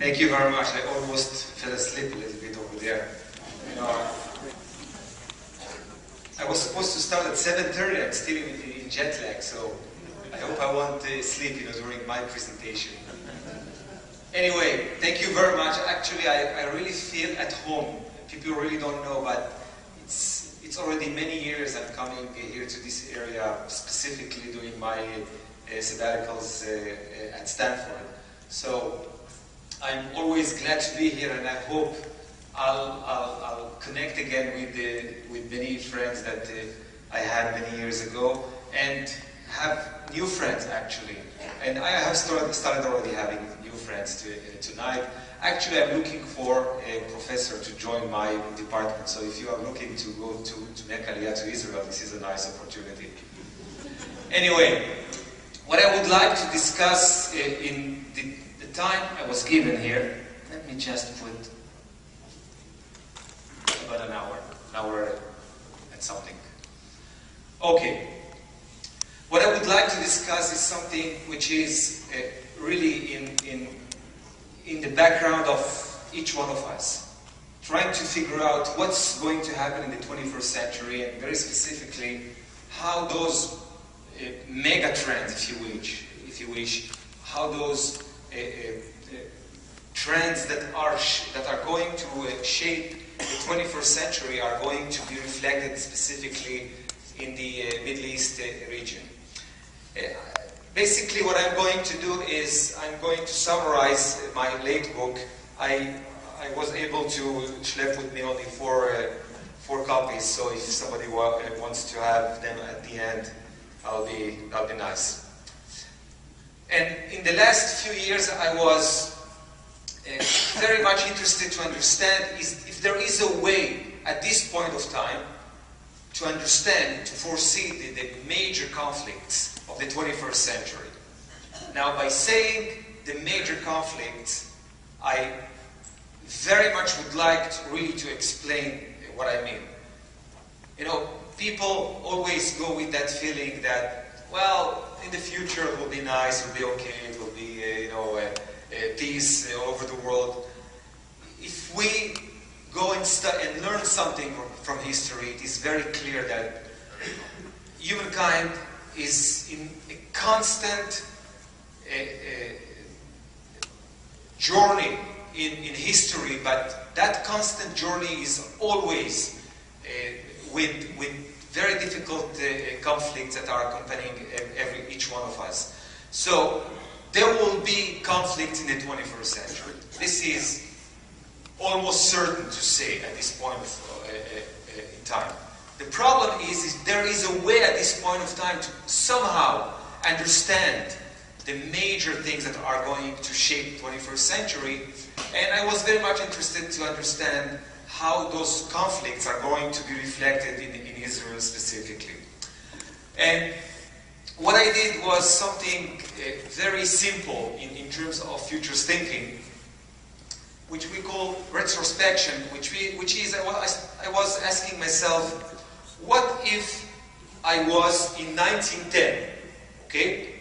Thank you very much. I almost fell asleep a little bit over there. I was supposed to start at 7:30. I'm still in jet lag, so I hope I won't sleep during my presentation. Anyway, thank you very much. Actually, I really feel at home. People really don't know, but it's already many years I'm coming here to this area, specifically doing my sabbaticals at Stanford. So I'm always glad to be here, and I hope I'll connect again with many friends that I had many years ago, and have new friends actually. And I have started already having new friends tonight. Actually, I'm looking for a professor to join my department. So if you are looking to go to make Aliyah to Israel, this is a nice opportunity. Anyway, what I would like to discuss in the time I was given here, let me just put about an hour and something. Okay. What I would like to discuss is something which is really in the background of each one of us, trying to figure out what's going to happen in the 21st century, and very specifically how those mega trends, if you wish, how those trends that are going to shape the 21st century are going to be reflected specifically in the Middle East region. Basically, what I'm going to do is I'm going to summarize my late book. I was able to schlep with me only four copies, so if somebody wants to have them at the end, that'll be nice. And in the last few years, I was very much interested to understand if there is a way at this point of time to understand, to foresee the major conflicts of the 21st century. Now, by saying the major conflicts, I very much would like to explain what I mean. People always go with that feeling that, well, in the future it will be nice, it will be okay, it will be, peace all over the world. If we go and learn something from history, it is very clear that humankind is in a constant journey in history, but that constant journey is always with very difficult conflicts that are accompanying each one of us. So there will be conflict in the 21st century. This is almost certain to say at this point in time. The problem is there is a way at this point of time to somehow understand the major things that are going to shape the 21st century, and I was very much interested to understand how those conflicts are going to be reflected in Israel specifically. And what I did was something very simple in terms of futures thinking, which we call retrospection, which is I was asking myself, what if I was in 1910, okay?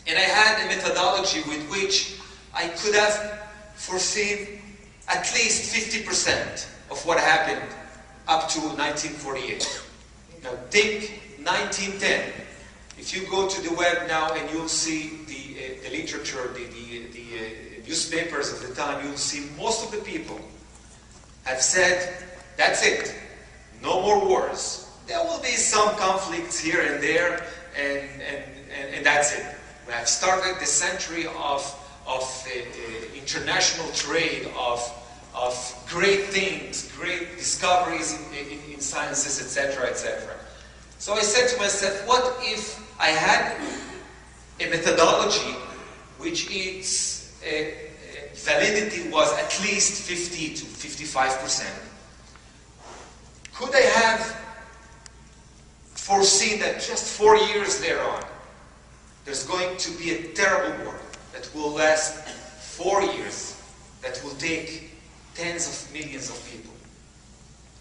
And I had a methodology with which I could have foreseen at least 50% of what happened up to 1948. Now think 1910. If you go to the web now and you'll see the literature, the newspapers of the time, you'll see most of the people have said, that's it. No more wars. There will be some conflicts here and there, and that's it. We have started the century of international trade, of great things, great discoveries in sciences, etc., etc. So I said to myself, what if I had a methodology which its validity was at least 50 to 55%? Could I have foreseen that just 4 years thereon, there's going to be a terrible war that will last 4 years, that will take tens of millions of people?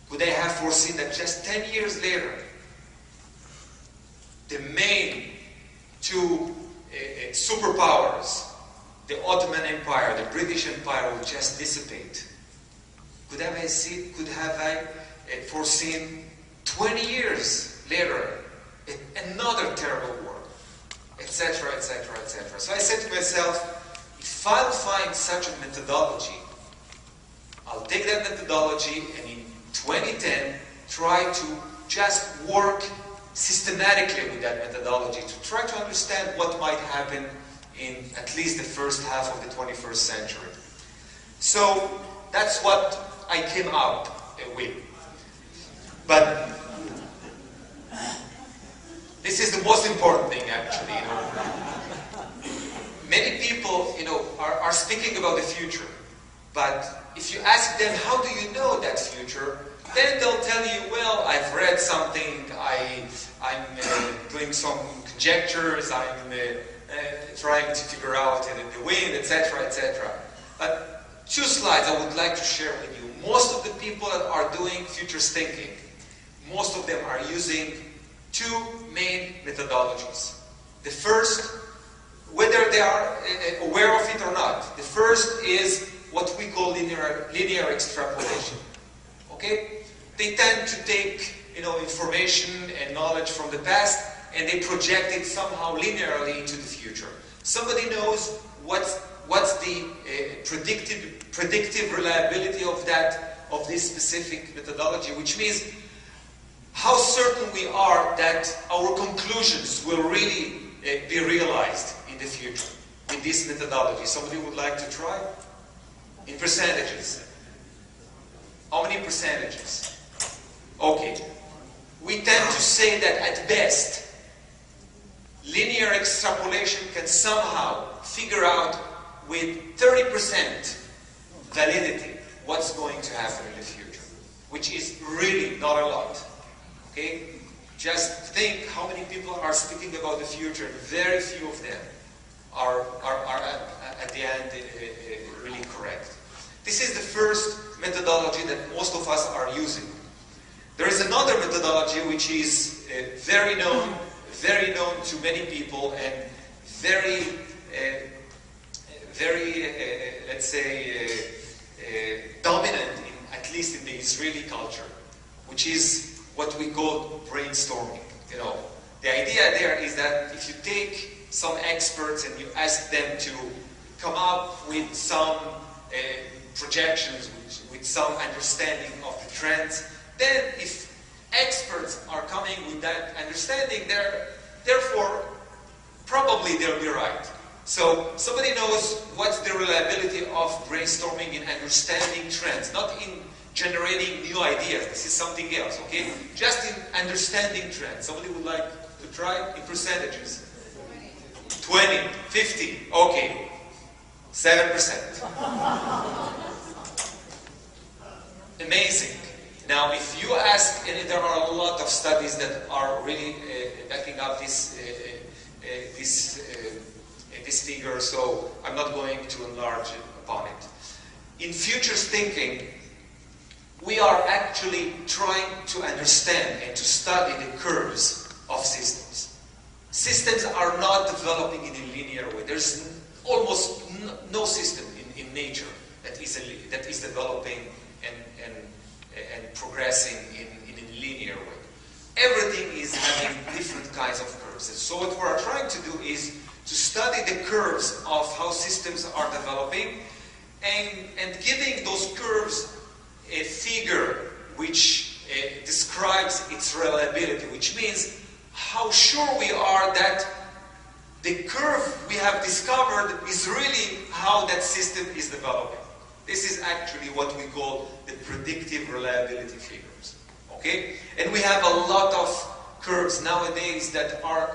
Could I have foreseen that just 10 years later, the main two superpowers, the Ottoman Empire, the British Empire will just dissipate. Could have I foreseen 20 years later another terrible war, etc., etc., etc. So I said to myself, if I'll find such a methodology, I'll take that methodology and in 2010 try to just work systematically with that methodology to try to understand what might happen in at least the first half of the 21st century. So that's what I came out with. But this is the most important thing, actually. Many people, are speaking about the future, but if you ask them, how do you know that future? Then they'll tell you, well, I've read something, I'm doing some conjectures, I'm trying to figure out the wind, etc., etc. But 2 slides I would like to share with you. Most of the people that are doing futures thinking, most of them are using 2 main methodologies. The first, whether they are aware of it or not, the first is what we call linear extrapolation. Okay? They tend to take information and knowledge from the past and they project it somehow linearly into the future. Somebody knows what's the predictive reliability of this specific methodology, which means how certain we are that our conclusions will really be realized in the future with this methodology. Somebody would like to try? In percentages. How many percentages? Okay. We tend to say that at best, linear extrapolation can somehow figure out with 30% validity what's going to happen in the future, which is really not a lot. Okay? Just think how many people are speaking about the future, and very few of them are at the end really correct. This is the first methodology that most of us are using. There is another methodology which is very known to many people and very, let's say, dominant, at least in the Israeli culture, which is what we call brainstorming. The idea there is that if you take some experts and you ask them to come up with some projections, with some understanding of the trends, then if experts are coming with that understanding, therefore probably they'll be right. So somebody knows what's the reliability of brainstorming in understanding trends, not in generating new ideas. This is something else, okay? Just in understanding trends. Somebody would like to try in percentages? 20, 50, okay. 7%. Amazing. Now, if you ask, and there are a lot of studies that are really backing up this figure, so I'm not going to enlarge upon it. In futures thinking, we are actually trying to understand and to study the curves of systems. Systems are not developing in a linear way. There's almost no system in nature that is developing and progressing in a linear way. Everything is having different kinds of curves. And so what we're trying to do is to study the curves of how systems are developing and giving those curves a figure which describes its reliability, which means how sure we are that the curve we have discovered is really how that system is developing. This is actually what we call the predictive reliability figures. Okay? And we have a lot of curves nowadays that are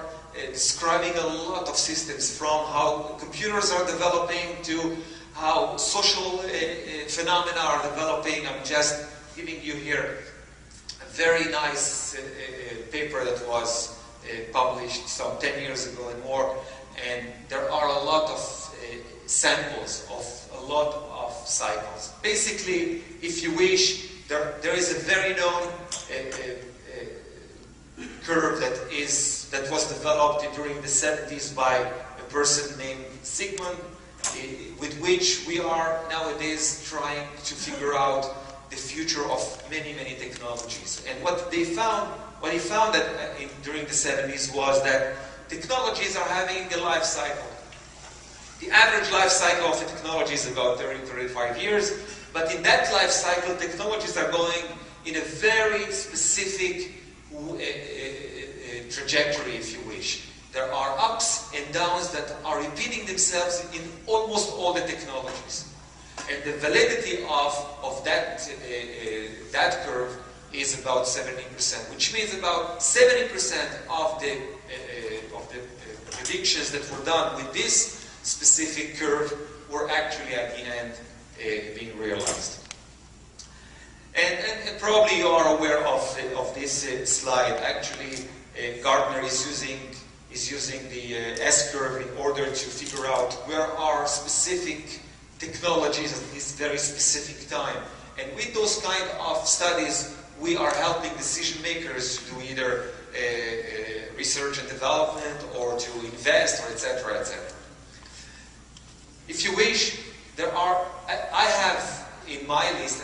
describing a lot of systems, from how computers are developing to how social phenomena are developing. I'm just giving you here a very nice paper that was published some 10 years ago and more, and there are a lot of samples of a lot of cycles. Basically, if you wish, there is a very known curve that was developed during the 70s by a person named Sigmund with which we are nowadays trying to figure out the future of many, many technologies. And what he found that during the 70s was that technologies are having a life cycle. The average life cycle of a technology is about 30-35 years, but in that life cycle, technologies are going in a very specific trajectory, if you wish. There are ups and downs that are repeating themselves in almost all the technologies. And the validity of that curve is about 70%, which means about 70% of the predictions that were done with this specific curve were actually at the end being realized. And probably you are aware of this slide. Actually, Gartner is using the S-curve in order to figure out where are specific technologies at this very specific time. And with those kind of studies, we are helping decision makers to do either research and development or to invest, or etc., etc. If you wish, I have in my list